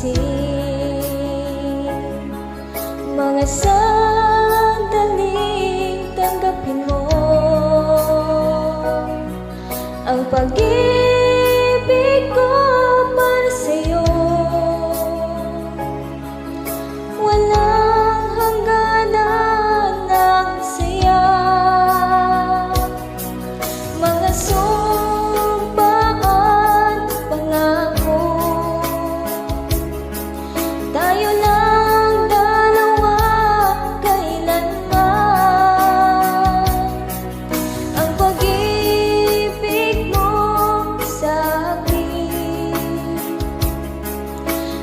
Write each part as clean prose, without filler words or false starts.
magising. Mga sandaling tanggapin mo ang pag-ibig ko para sa'yo. Walang hangganan ng saya, mga sumpaan, pangako. Tayo lang dalawa kailanman. Ang pag-ibig mo sa akin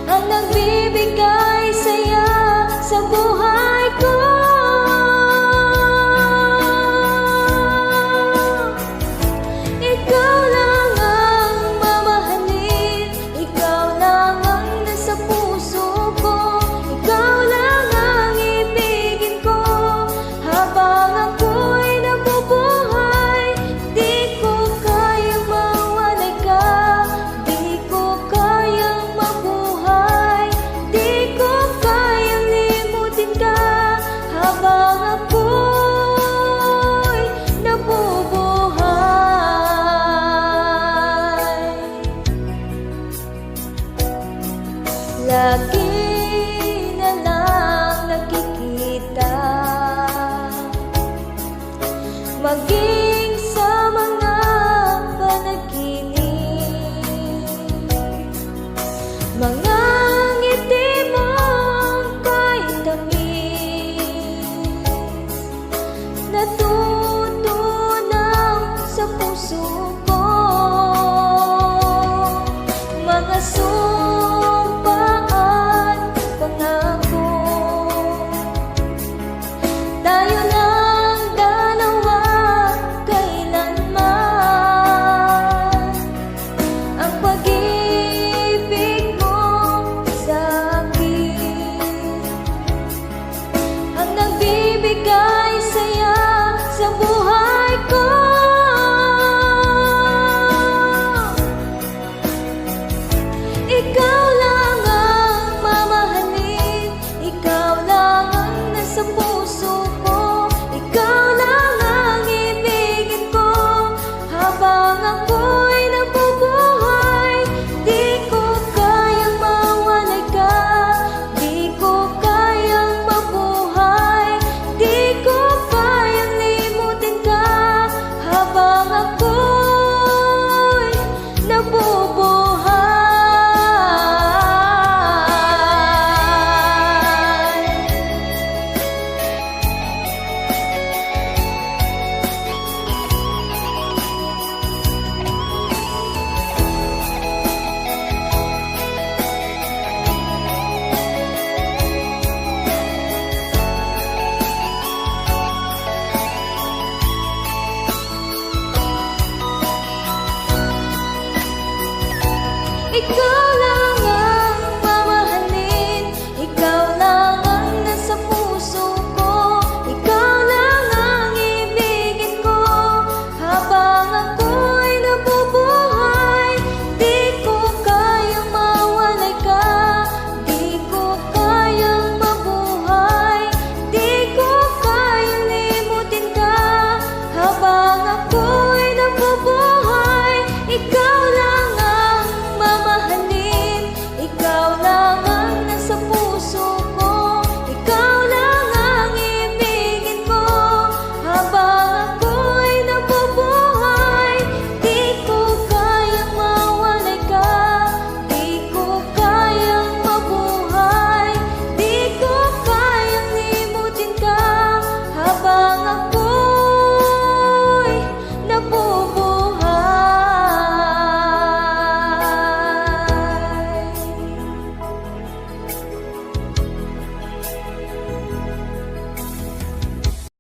ang nagbibigay saya sa buhay ko. Ikaw lang ang mamahalin, ikaw lang ang nasa puso ko, ikaw lang ang ibigin ko habang ako'y nabubuhay. Di ko kayang mawalay ka, di ko kayang mabuhay, di ko kayang limutin ka habang ako'y nabubuhay. Lagi na lang nakikita, maging sa mga panaginip, mga ngiti mong kahit tamis, natutunaw sa puso